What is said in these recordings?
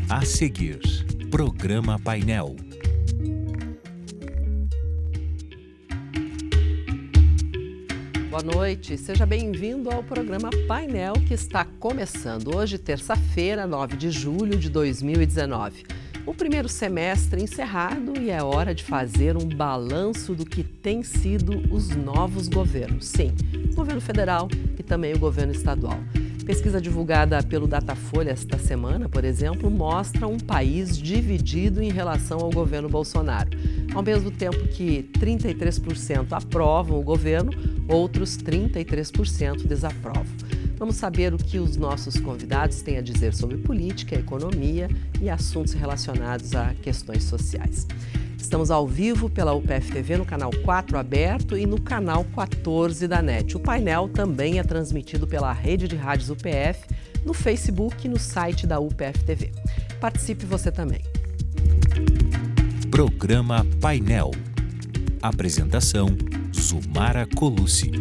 A seguir, Programa Painel. Boa noite, seja bem-vindo ao programa Painel que está começando hoje, terça-feira, 9 de julho de 2019. O primeiro semestre encerrado e é hora de fazer um balanço do que tem sido os novos governos. Sim, o governo federal e também o governo estadual. Pesquisa divulgada pelo Datafolha esta semana, por exemplo, mostra um país dividido em relação ao governo Bolsonaro. Ao mesmo tempo que 33% aprovam o governo, outros 33% desaprovam. Vamos saber o que os nossos convidados têm a dizer sobre política, economia e assuntos relacionados a questões sociais. Estamos ao vivo pela UPF-TV no canal 4 aberto e no canal 14 da NET. O painel também é transmitido pela rede de rádios UPF, no Facebook e no site da UPF-TV. Participe você também. Programa Painel. Apresentação: Zumara Colucci.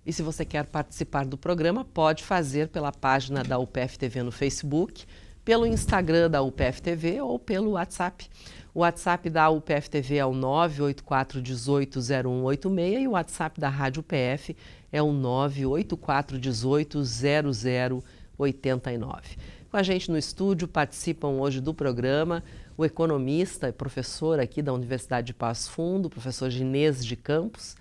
E se você quer participar do programa, pode fazer pela página da UPF-TV no Facebook, pelo Instagram da UPF-TV ou pelo WhatsApp. O WhatsApp da UPF-TV é o 984180186 e o WhatsApp da Rádio UPF é o 984180089. Com a gente no estúdio participam hoje do programa o economista e professor aqui da Universidade de Passo Fundo, o professor Ginês de Campos,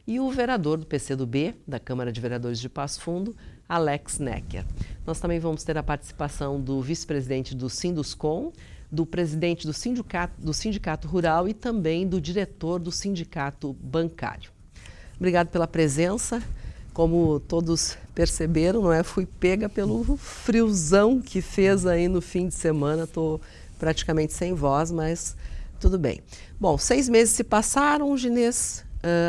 e o vereador do PCdoB, da Câmara de Vereadores de Passo Fundo, Alex Necker. Nós também vamos ter a participação do vice-presidente do Sinduscom, do presidente do Sindicato Rural e também do diretor do Sindicato Bancário. Obrigado pela presença. Como todos perceberam, não é? Fui pega pelo friozão que fez aí no fim de semana. Estou praticamente sem voz, mas tudo bem. Bom, 6 meses se passaram, Ginês.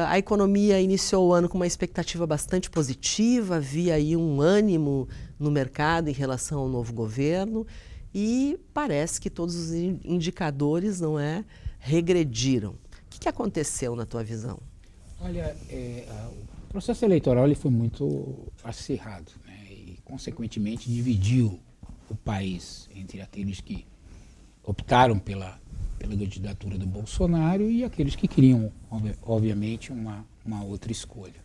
A economia iniciou o ano com uma expectativa bastante positiva, havia aí um ânimo no mercado em relação ao novo governo e parece que todos os indicadores, não é, regrediram. O que aconteceu na tua visão? Olha, o processo eleitoral ele foi muito acirrado, né, e, consequentemente, dividiu o país entre aqueles que optaram pela candidatura do Bolsonaro e aqueles que queriam, obviamente, uma outra escolha,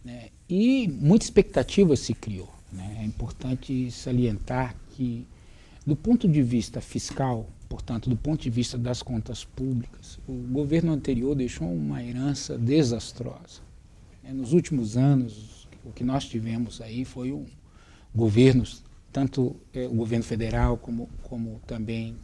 né? E muita expectativa se criou, né? É importante salientar que, do ponto de vista fiscal, portanto, do ponto de vista das contas públicas, o governo anterior deixou uma herança desastrosa. Nos últimos anos, o que nós tivemos aí foi governos, tanto o governo federal como também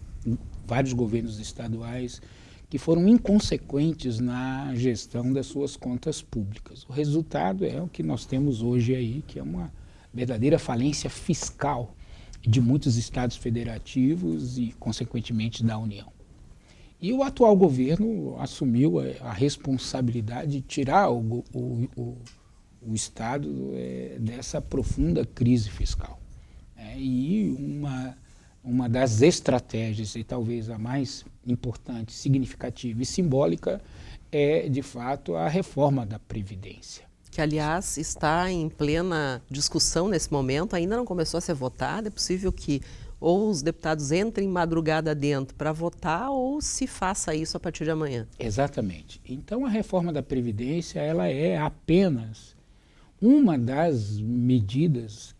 vários governos estaduais que foram inconsequentes na gestão das suas contas públicas. O resultado é o que nós temos hoje aí, que é uma verdadeira falência fiscal de muitos estados federativos e, consequentemente, da União. E o atual governo assumiu a responsabilidade de tirar o Estado dessa profunda crise fiscal. E uma das estratégias, e talvez a mais importante, significativa e simbólica, é, de fato, a reforma da Previdência. Que, aliás, está em plena discussão nesse momento, ainda não começou a ser votada. É possível que ou os deputados entrem madrugada dentro para votar ou se faça isso a partir de amanhã. Exatamente. Então, a reforma da Previdência ela é apenas uma das medidas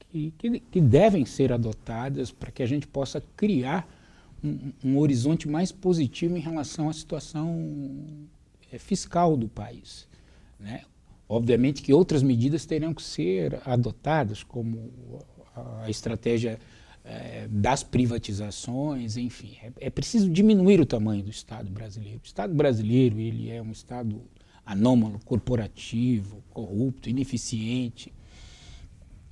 que devem ser adotadas para que a gente possa criar um horizonte mais positivo em relação à situação fiscal do país, né? Obviamente que outras medidas terão que ser adotadas, como a estratégia das privatizações, enfim. É preciso diminuir o tamanho do Estado brasileiro. O Estado brasileiro ele é um Estado anômalo, corporativo, corrupto, ineficiente,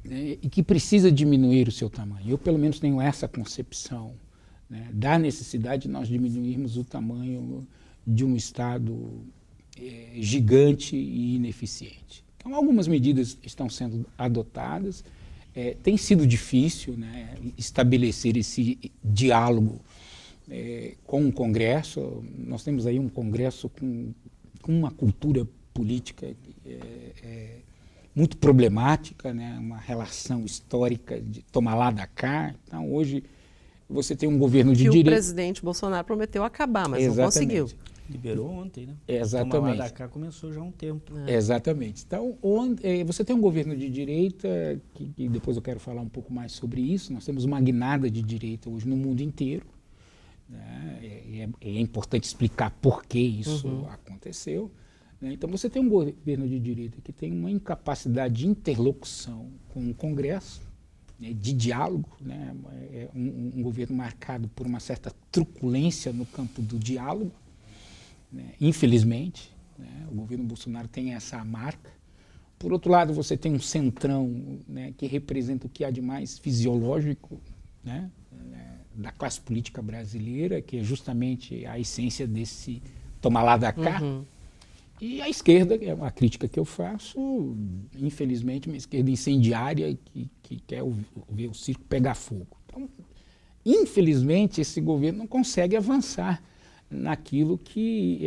né, e que precisa diminuir o seu tamanho. Eu, pelo menos, tenho essa concepção, né, da necessidade de nós diminuirmos o tamanho de um Estado gigante e ineficiente. Então, algumas medidas estão sendo adotadas. Tem sido difícil, né, estabelecer esse diálogo com o Congresso. Nós temos aí um Congresso com uma cultura política muito problemática, né? Uma relação histórica de tomar lá da cá. Então, hoje, você tem um governo de direita... Que o presidente Bolsonaro prometeu acabar, mas não conseguiu. Liberou ontem, né? Exatamente. Tomar lá da cá começou já há um tempo. Exatamente. Então, você tem um governo de direita, que depois eu quero falar um pouco mais sobre isso. Nós temos uma guinada de direita hoje no mundo inteiro. Né? É importante explicar por que isso aconteceu. Né? Então, você tem um governo de direita que tem uma incapacidade de interlocução com o Congresso, né? De diálogo. Né? É um governo marcado por uma certa truculência no campo do diálogo. Né? Infelizmente, né? O governo Bolsonaro tem essa marca. Por outro lado, você tem um centrão, né? Que representa o que há de mais fisiológico, né? Da classe política brasileira, que é justamente a essência desse tomar lá da cá. E a esquerda, que é uma crítica que eu faço, infelizmente, uma esquerda incendiária que quer ver o circo pegar fogo. Então, infelizmente, esse governo não consegue avançar naquilo que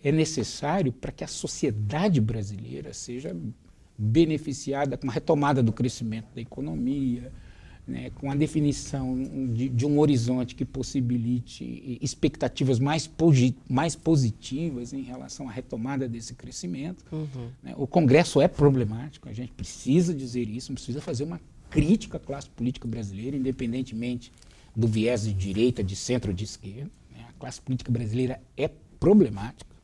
é necessário para que a sociedade brasileira seja beneficiada com a retomada do crescimento da economia, né, com a definição de um horizonte que possibilite expectativas mais positivas em relação à retomada desse crescimento. Né. O Congresso é problemático, a gente precisa dizer isso, precisa fazer uma crítica à classe política brasileira, independentemente do viés de direita, de centro ou de esquerda. A classe política brasileira é problemática,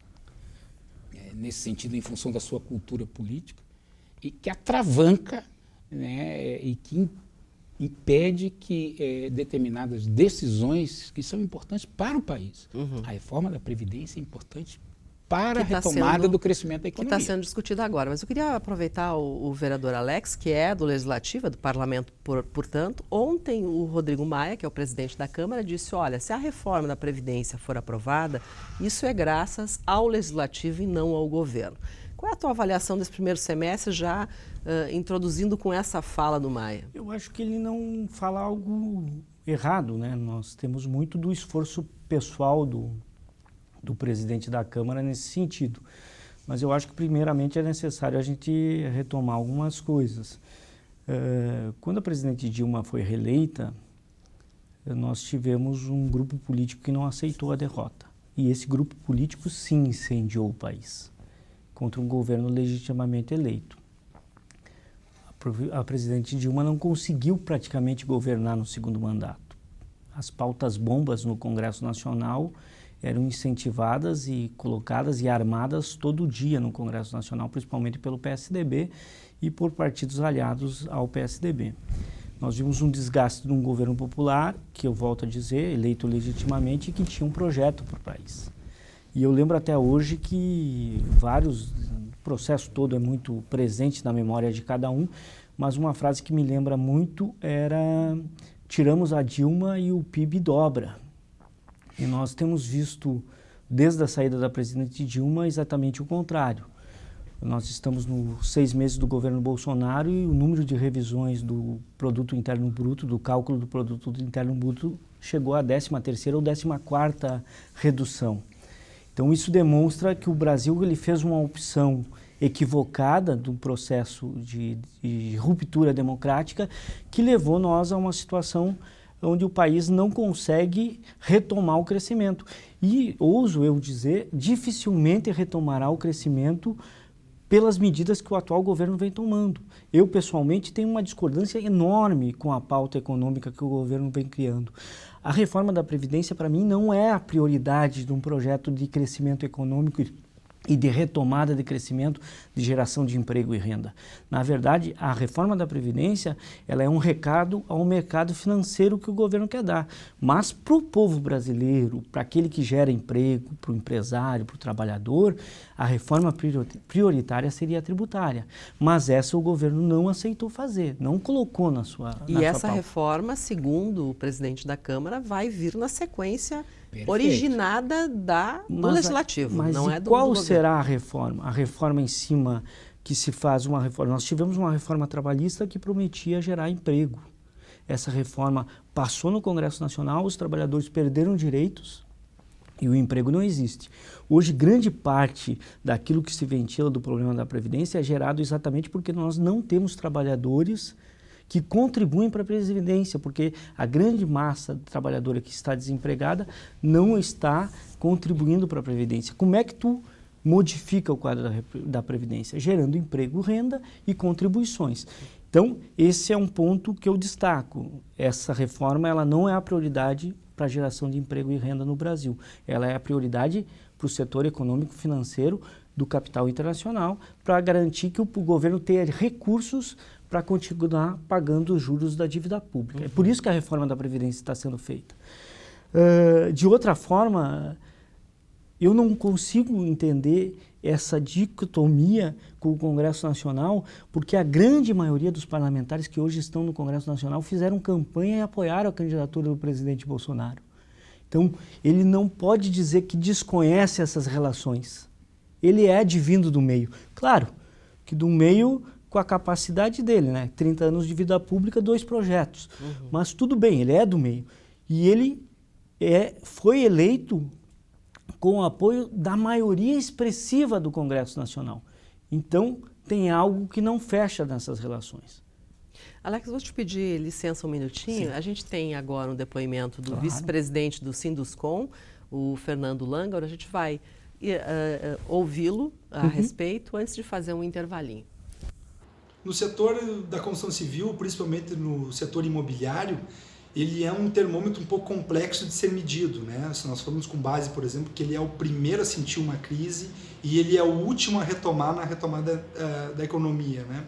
nesse sentido, em função da sua cultura política, e que atravanca, né, e que impede que determinadas decisões que são importantes para o país. A reforma da Previdência é importante para a retomada do crescimento da economia. Que está sendo discutida agora. Mas eu queria aproveitar o vereador Alex, que é do Legislativo, é do Parlamento, portanto. Ontem o Rodrigo Maia, que é o presidente da Câmara, disse, olha, se a reforma da Previdência for aprovada, isso é graças ao Legislativo e não ao governo. Qual é a tua avaliação desse primeiro semestre, já introduzindo com essa fala do Maia? Eu acho que ele não fala algo errado, né? Nós temos muito do esforço pessoal do presidente da Câmara nesse sentido. Mas eu acho que, primeiramente, é necessário a gente retomar algumas coisas. Quando a presidente Dilma foi reeleita, nós tivemos um grupo político que não aceitou a derrota. E esse grupo político, sim, incendiou o país contra um governo legitimamente eleito. A presidente Dilma não conseguiu praticamente governar no segundo mandato. As pautas bombas no Congresso Nacional eram incentivadas e colocadas e armadas todo dia no Congresso Nacional, principalmente pelo PSDB e por partidos aliados ao PSDB. Nós vimos um desgaste de um governo popular, que eu volto a dizer, eleito legitimamente, e que tinha um projeto para o país. E eu lembro até hoje que o processo todo é muito presente na memória de cada um, mas uma frase que me lembra muito era: tiramos a Dilma e o PIB dobra. E nós temos visto, desde a saída da presidente Dilma, exatamente o contrário. Nós estamos nos 6 meses do governo Bolsonaro e o número de revisões do Produto Interno Bruto, do cálculo do Produto Interno Bruto, chegou à 13ª ou 14ª redução. Então isso demonstra que o Brasil ele fez uma opção equivocada do processo de ruptura democrática que levou nós a uma situação onde o país não consegue retomar o crescimento. E, ouso eu dizer, dificilmente retomará o crescimento pelas medidas que o atual governo vem tomando. Eu, pessoalmente, tenho uma discordância enorme com a pauta econômica que o governo vem criando. A reforma da Previdência, para mim, não é a prioridade de um projeto de crescimento econômico e de retomada de crescimento, de geração de emprego e renda. Na verdade, a reforma da Previdência ela é um recado ao mercado financeiro que o governo quer dar. Mas para o povo brasileiro, para aquele que gera emprego, para o empresário, para o trabalhador, a reforma prioritária seria a tributária. Mas essa o governo não aceitou fazer, não colocou na sua pauta. E essa reforma, segundo o presidente da Câmara, vai vir na sequência Perfeito. Originada do Legislativo, mas não é do qual governo. Será a reforma? A reforma em cima que se faz uma reforma. Nós tivemos uma reforma trabalhista que prometia gerar emprego. Essa reforma passou no Congresso Nacional, os trabalhadores perderam direitos, E o emprego não existe. Hoje, grande parte daquilo que se ventila do problema da Previdência é gerado exatamente porque nós não temos trabalhadores que contribuem para a Previdência, porque a grande massa trabalhadora que está desempregada não está contribuindo para a Previdência. Como é que tu modifica o quadro da Previdência? Gerando emprego, renda e contribuições. Então, esse é um ponto que eu destaco. Essa reforma ela não é a prioridade para a geração de emprego e renda no Brasil. Ela é a prioridade para o setor econômico financeiro do capital internacional, para garantir que o governo tenha recursos para continuar pagando os juros da dívida pública. É por isso que a reforma da Previdência está sendo feita. De outra forma, eu não consigo entender essa dicotomia com o Congresso Nacional, porque a grande maioria dos parlamentares que hoje estão no Congresso Nacional fizeram campanha e apoiaram a candidatura do presidente Bolsonaro. Então, ele não pode dizer que desconhece essas relações. Ele é advindo do meio. Claro, que do meio com a capacidade dele, né? 30 anos de vida pública, 2 projetos. Mas tudo bem, ele é do meio. E ele foi eleito com o apoio da maioria expressiva do Congresso Nacional. Então, tem algo que não fecha nessas relações. Alex, vou te pedir licença um minutinho. Sim. A gente tem agora um depoimento do vice-presidente do Sinduscom, o Fernando Langaro. A gente vai ouvi-lo a respeito antes de fazer um intervalinho. No setor da construção civil, principalmente no setor imobiliário, ele é um termômetro um pouco complexo de ser medido, né? Se nós formos com base, por exemplo, que ele é o primeiro a sentir uma crise e ele é o último a retomar na retomada da economia, né?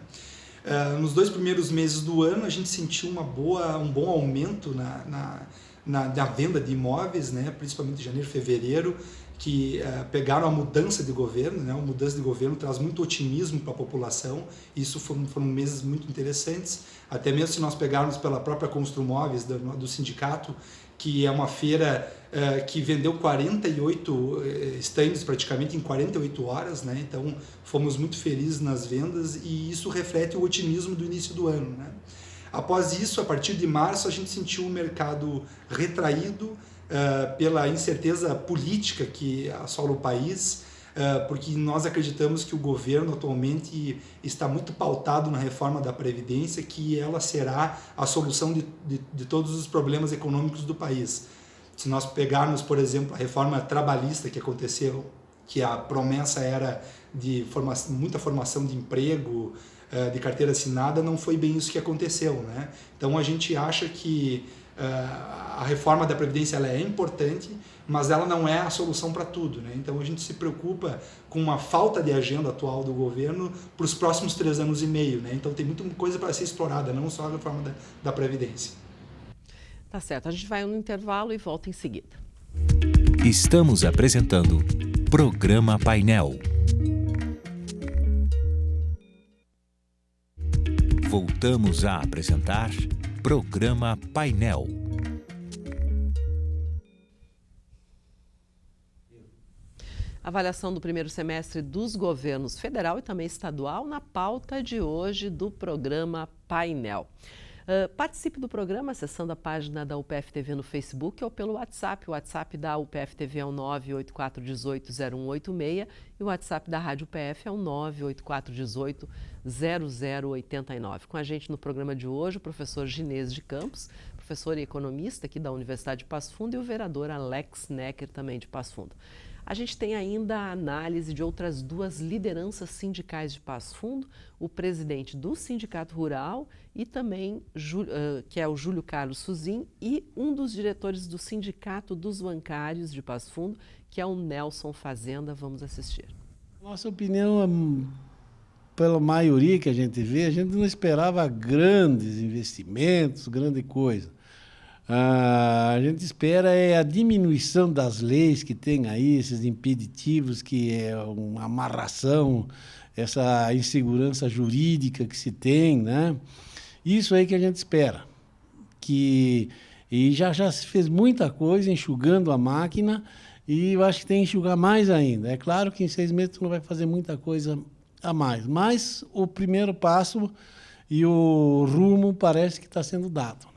Nos 2 primeiros meses do ano, a gente sentiu um bom aumento na venda de imóveis, né? Principalmente em janeiro e fevereiro, que pegaram a mudança de governo, né? A mudança de governo traz muito otimismo para a população. Isso foram meses muito interessantes. Até mesmo se nós pegarmos pela própria Construmóveis do sindicato, que é uma feira que vendeu 48 stands praticamente em 48 horas, né? Então fomos muito felizes nas vendas e isso reflete o otimismo do início do ano, né? Após isso, a partir de março, a gente sentiu um mercado retraído pela incerteza política que assola o país, porque nós acreditamos que o governo atualmente está muito pautado na reforma da Previdência, que ela será a solução de todos os problemas econômicos do país. Se nós pegarmos, por exemplo, a reforma trabalhista que aconteceu, que a promessa era de muita formação de emprego, de carteira assinada, não foi bem isso que aconteceu, né? Então a gente acha que a reforma da Previdência ela é importante, mas ela não é a solução para tudo, né? Então a gente se preocupa com uma falta de agenda atual do governo para os próximos 3 anos e meio, né? Então tem muita coisa para ser explorada, não só a reforma da Previdência. Tá certo, a gente vai no intervalo e volta em seguida. Estamos apresentando Programa Painel. Voltamos a apresentar Programa Painel. Avaliação do primeiro semestre dos governos federal e também estadual na pauta de hoje do Programa Painel. Participe do programa acessando a página da UPF-TV no Facebook ou pelo WhatsApp. O WhatsApp da UPF-TV é o 984180186 e o WhatsApp da Rádio UPF é o 984180089. Com a gente no programa de hoje o professor Ginês de Campos, professor e economista aqui da Universidade de Passo Fundo, e o vereador Alex Necker, também de Passo Fundo. A gente tem ainda a análise de outras 2 lideranças sindicais de Passo Fundo, o presidente do Sindicato Rural e também, que é o Júlio Carlos Suzin, e um dos diretores do Sindicato dos Bancários de Passo Fundo, que é o Nelson Fazenda. Vamos assistir. Nossa opinião, pela maioria que a gente vê, a gente não esperava grandes investimentos, grande coisa. A gente espera a diminuição das leis que tem aí, esses impeditivos, que é uma amarração, essa insegurança jurídica que se tem, né? Isso aí que a gente espera. E já se fez muita coisa enxugando a máquina e eu acho que tem que enxugar mais ainda. É claro que em 6 meses tu não vai fazer muita coisa a mais, mas o primeiro passo e o rumo parece que está sendo dado.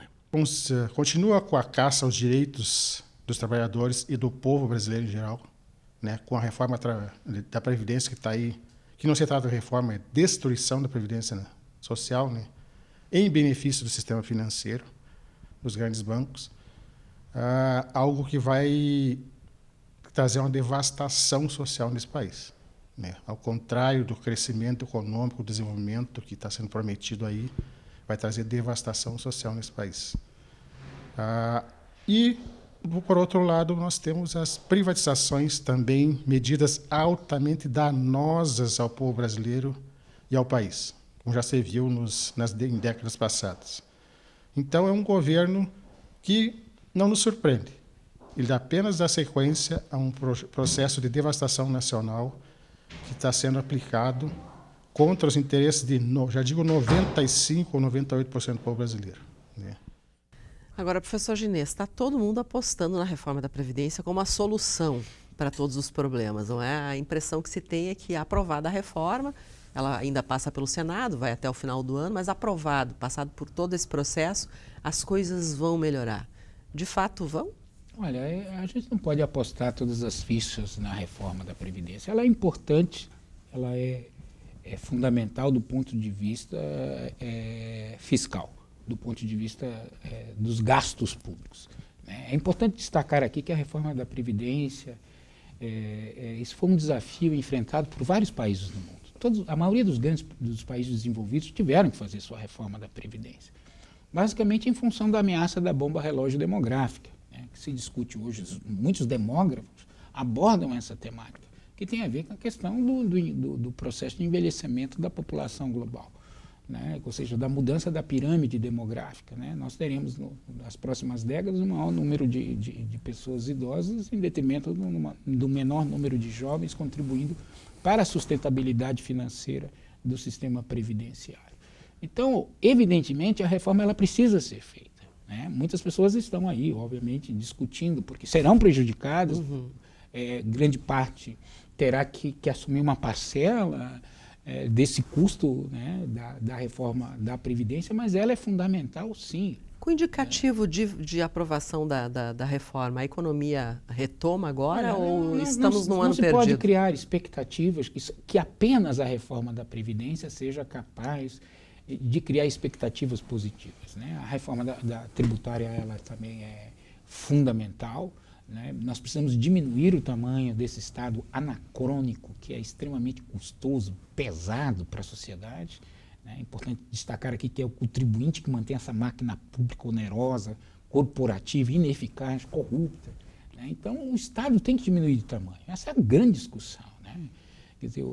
Continua com a caça aos direitos dos trabalhadores e do povo brasileiro em geral, né, com a reforma da Previdência que está aí, que não se trata de reforma, é destruição da Previdência, né, social, né, em benefício do sistema financeiro, dos grandes bancos, algo que vai trazer uma devastação social nesse país, né, ao contrário do crescimento econômico, do desenvolvimento que está sendo prometido aí, vai trazer devastação social nesse país. E, por outro lado, nós temos as privatizações também, medidas altamente danosas ao povo brasileiro e ao país, como já se viu em décadas passadas. Então, é um governo que não nos surpreende. Ele apenas dá sequência a um processo de devastação nacional que está sendo aplicado contra os interesses de, já digo, 95% ou 98% do povo brasileiro, né? Agora, professor Ginês, está todo mundo apostando na reforma da Previdência como a solução para todos os problemas, não é? A impressão que se tem é que, aprovada a reforma, ela ainda passa pelo Senado, vai até o final do ano, mas aprovado, passado por todo esse processo, as coisas vão melhorar. De fato, vão? Olha, a gente não pode apostar todas as fichas na reforma da Previdência. Ela é importante, ela é fundamental do ponto de vista fiscal, do ponto de vista dos gastos públicos, né? É importante destacar aqui que a reforma da Previdência, isso foi um desafio enfrentado por vários países do mundo. A maioria dos países desenvolvidos tiveram que fazer sua reforma da Previdência, basicamente em função da ameaça da bomba relógio demográfica, né, que se discute hoje. Muitos demógrafos abordam essa temática, que tem a ver com a questão do processo de envelhecimento da população global, né, ou seja, da mudança da pirâmide demográfica, né. Nós teremos, nas próximas décadas, um maior número de pessoas idosas em detrimento do menor número de jovens, contribuindo para a sustentabilidade financeira do sistema previdenciário. Então, evidentemente, a reforma ela precisa ser feita, né. Muitas pessoas estão aí, obviamente, discutindo, porque serão prejudicadas, grande parte terá que assumir uma parcela desse custo, né, da reforma da Previdência, mas ela é fundamental, sim. Com o indicativo de aprovação da reforma, a economia retoma agora ou estamos num ano perdido? Não se pode criar expectativas que apenas a reforma da Previdência seja capaz de criar expectativas positivas, né? A reforma da tributária ela também é fundamental, né? Nós precisamos diminuir o tamanho desse Estado anacrônico, que é extremamente custoso, pesado para a sociedade, né? É importante destacar aqui que é o contribuinte que mantém essa máquina pública onerosa, corporativa, ineficaz, corrupta, né? Então, o Estado tem que diminuir de tamanho. Essa é a grande discussão, né? Quer dizer,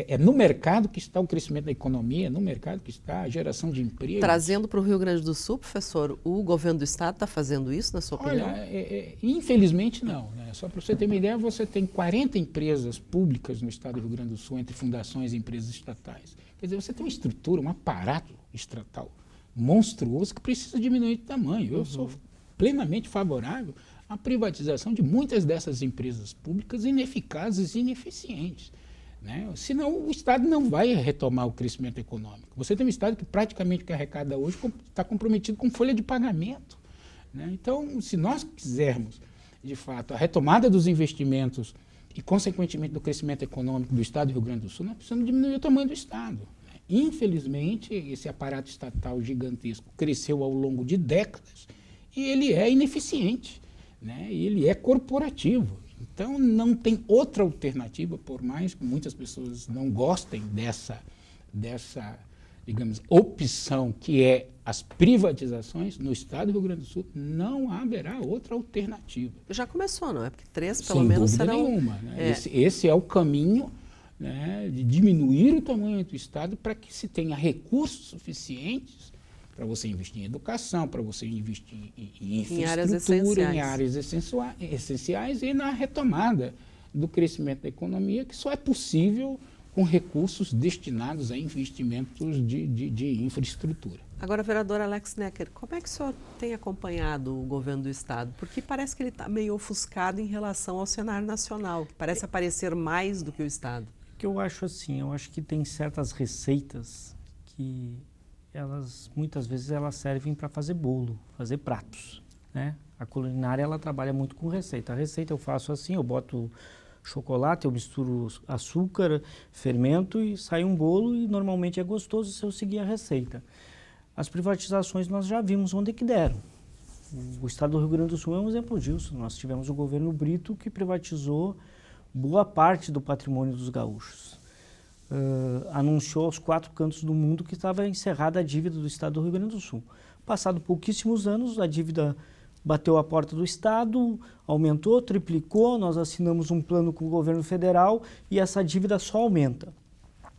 é no mercado que está o crescimento da economia, é no mercado que está a geração de emprego. Trazendo para o Rio Grande do Sul, professor, o governo do Estado está fazendo isso, na sua opinião? Olha, infelizmente não, né? Só para você ter uma ideia, você tem 40 empresas públicas no Estado do Rio Grande do Sul, entre fundações e empresas estatais. Quer dizer, você tem uma estrutura, um aparato estatal monstruoso que precisa diminuir de tamanho. Eu sou plenamente favorável à privatização de muitas dessas empresas públicas ineficazes e ineficientes, né? Senão o Estado não vai retomar o crescimento econômico. Você tem um Estado que praticamente que arrecada hoje está comprometido com folha de pagamento, né? Então, se nós quisermos, de fato, a retomada dos investimentos e, consequentemente, do crescimento econômico do Estado do Rio Grande do Sul, nós precisamos diminuir o tamanho do Estado, né? Infelizmente, esse aparato estatal gigantesco cresceu ao longo de décadas e ele é ineficiente, né? E ele é corporativo. Então, não tem outra alternativa, por mais que muitas pessoas não gostem dessa digamos, opção que é as privatizações, no Estado do Rio Grande do Sul não haverá outra alternativa. Já começou, não é? Porque 3, pelo menos, serão... Sem dúvida nenhuma, né? Esse é o caminho, né, de diminuir o tamanho do Estado para que se tenha recursos suficientes para você investir em educação, para você investir em infraestrutura, em áreas essenciais e na retomada do crescimento da economia, que só é possível com recursos destinados a investimentos de infraestrutura. Agora, vereador Alex Necker, como é que o senhor tem acompanhado o governo do Estado? Porque parece que ele está meio ofuscado em relação ao cenário nacional, que parece aparecer mais do que o Estado. Que eu acho assim, eu acho que tem certas receitas que muitas vezes elas servem para fazer bolo, fazer pratos, né? A culinária, ela trabalha muito com receita. A receita eu faço assim, eu boto chocolate, eu misturo açúcar, fermento e sai um bolo e normalmente é gostoso se eu seguir a receita. As privatizações nós já vimos onde que deram. O estado do Rio Grande do Sul é um exemplo disso. Nós tivemos o governo Brito que privatizou boa parte do patrimônio dos gaúchos. Anunciou aos 4 cantos do mundo que estava encerrada a dívida do estado do Rio Grande do Sul. Passado pouquíssimos anos, a dívida bateu a porta do estado, aumentou, triplicou, nós assinamos um plano com o governo federal e essa dívida só aumenta.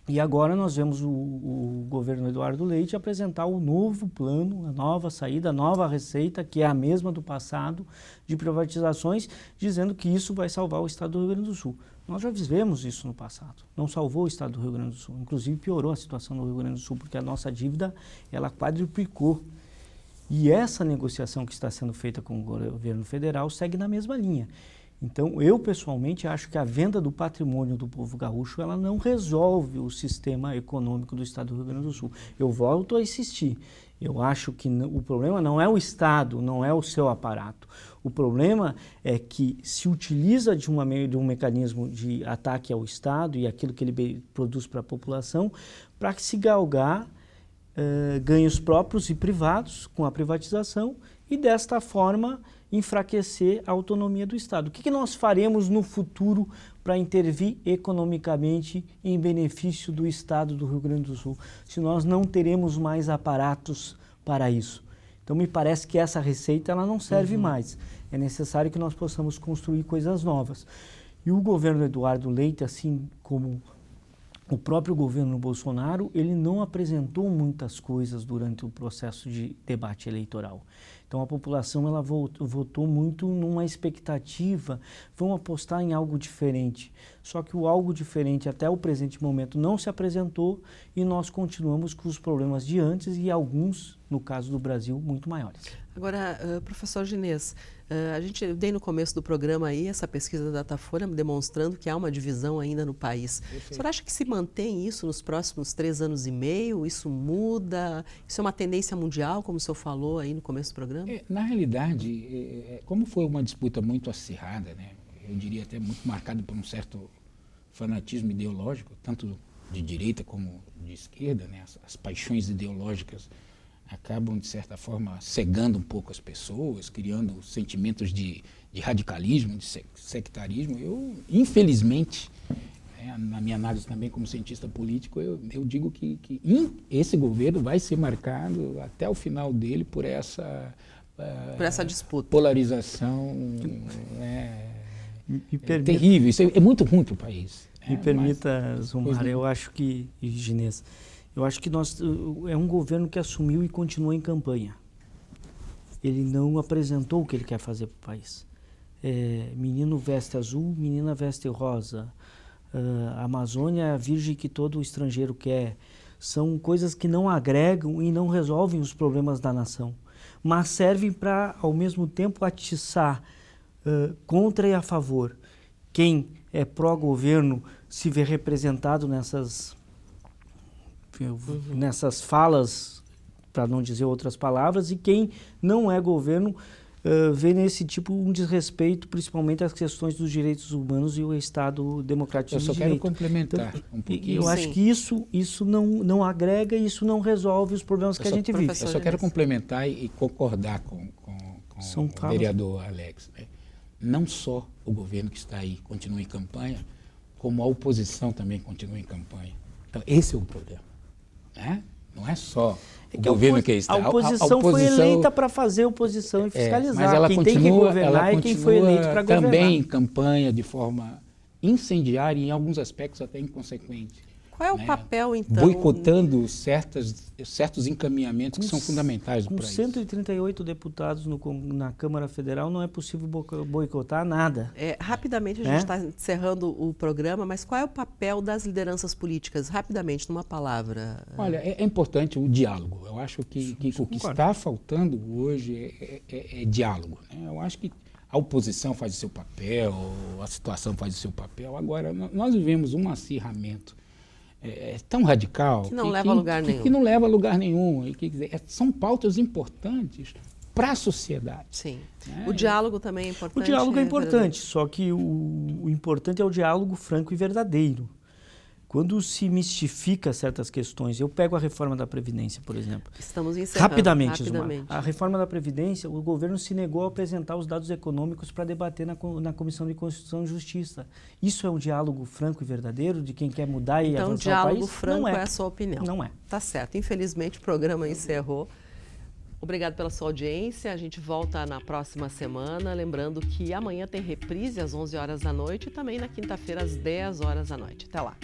E agora nós vemos o governo Eduardo Leite apresentar o novo plano, a nova saída, a nova receita, que é a mesma do passado, de privatizações, dizendo que isso vai salvar o estado do Rio Grande do Sul. Nós já vivemos isso no passado, não salvou o estado do Rio Grande do Sul, inclusive piorou a situação do Rio Grande do Sul, porque a nossa dívida, ela quadruplicou. E essa negociação que está sendo feita com o governo federal segue na mesma linha. Então, eu pessoalmente acho que a venda do patrimônio do povo gaúcho, ela não resolve o sistema econômico do estado do Rio Grande do Sul. Eu volto a insistir. Eu acho que o problema não é o Estado, não é o seu aparato. O problema é que se utiliza de um mecanismo de ataque ao Estado e aquilo que ele produz para a população para se galgar ganhos próprios e privados com a privatização e, desta forma, enfraquecer a autonomia do Estado. O que nós faremos no futuro para intervir economicamente em benefício do Estado do Rio Grande do Sul, se nós não teremos mais aparatos para isso? Então, me parece que essa receita ela não serve mais. É necessário que nós possamos construir coisas novas. E o governo Eduardo Leite, assim como o próprio governo Bolsonaro, ele não apresentou muitas coisas durante o processo de debate eleitoral. Então a população ela votou muito numa expectativa, vão apostar em algo diferente. Só que o algo diferente até o presente momento não se apresentou e nós continuamos com os problemas de antes e alguns, no caso do Brasil, muito maiores. Agora, professor Ginês, eu dei no começo do programa aí essa pesquisa da Datafolha demonstrando que há uma divisão ainda no país. Perfeito. O senhor acha que se mantém isso nos próximos 3 anos e meio? Isso muda? Isso é uma tendência mundial, como o senhor falou aí no começo do programa? Na realidade, como foi uma disputa muito acirrada, né, eu diria até muito marcada por um certo fanatismo ideológico, tanto de direita como de esquerda, né, as paixões ideológicas acabam, de certa forma, cegando um pouco as pessoas, criando sentimentos de radicalismo, de sectarismo. Eu, infelizmente, na minha análise também como cientista político, eu digo que esse governo vai ser marcado até o final dele por essa disputa, polarização terrível. Isso é muito ruim para o país. Me permita, Zumar, eu acho que, Ginês, eu acho que é um governo que assumiu e continua em campanha. Ele não apresentou o que ele quer fazer para o país. Menino veste azul, menina veste rosa. A Amazônia é a virgem que todo estrangeiro quer. São coisas que não agregam e não resolvem os problemas da nação, mas servem para, ao mesmo tempo, atiçar contra e a favor. Quem é pró-governo se vê representado nessas falas, para não dizer outras palavras, e quem não é governo vê nesse tipo um desrespeito, principalmente às questões dos direitos humanos e o Estado democrático de direito. Eu só quero complementar um pouquinho. Eu acho que isso não agrega e isso não resolve os problemas que a gente vive. Eu só quero complementar e concordar com o vereador Alex. Né? Não só o governo que está aí continua em campanha, como a oposição também continua em campanha. Então, esse é o problema. Né? Não é só o governo que está. A oposição foi eleita para fazer oposição e fiscalizar. Mas ela quem tem que governar é quem foi eleito para governar. Também em campanha de forma incendiária e em alguns aspectos até inconsequente. Qual é o papel, então? Boicotando certos encaminhamentos que são fundamentais do país. Com 138 deputados na Câmara Federal, não é possível boicotar nada. Rapidamente, a gente está encerrando o programa, mas qual é o papel das lideranças políticas? Rapidamente, numa palavra. Olha, é importante o diálogo. Eu acho que o que está faltando hoje é diálogo. Né? Eu acho que a oposição faz o seu papel, a situação faz o seu papel. Agora, nós vivemos um acirramento tão radical que não leva a lugar nenhum. Que não leva a lugar nenhum. São pautas importantes para a sociedade. Sim. Né? O diálogo também é importante? O diálogo é importante, vereador? só que o importante é o diálogo franco e verdadeiro. Quando se mistifica certas questões, eu pego a reforma da Previdência, por exemplo. Estamos encerrando. Rapidamente, Zumar. A reforma da Previdência, o governo se negou a apresentar os dados econômicos para debater na Comissão de Constituição e Justiça. Isso é um diálogo franco e verdadeiro de quem quer mudar e avançar o país? Então, diálogo franco Não é a sua opinião? Não é. Tá certo. Infelizmente, o programa encerrou. Obrigado pela sua audiência. A gente volta na próxima semana. Lembrando que amanhã tem reprise às 11 horas da noite e também na quinta-feira às 10 horas da noite. Até lá.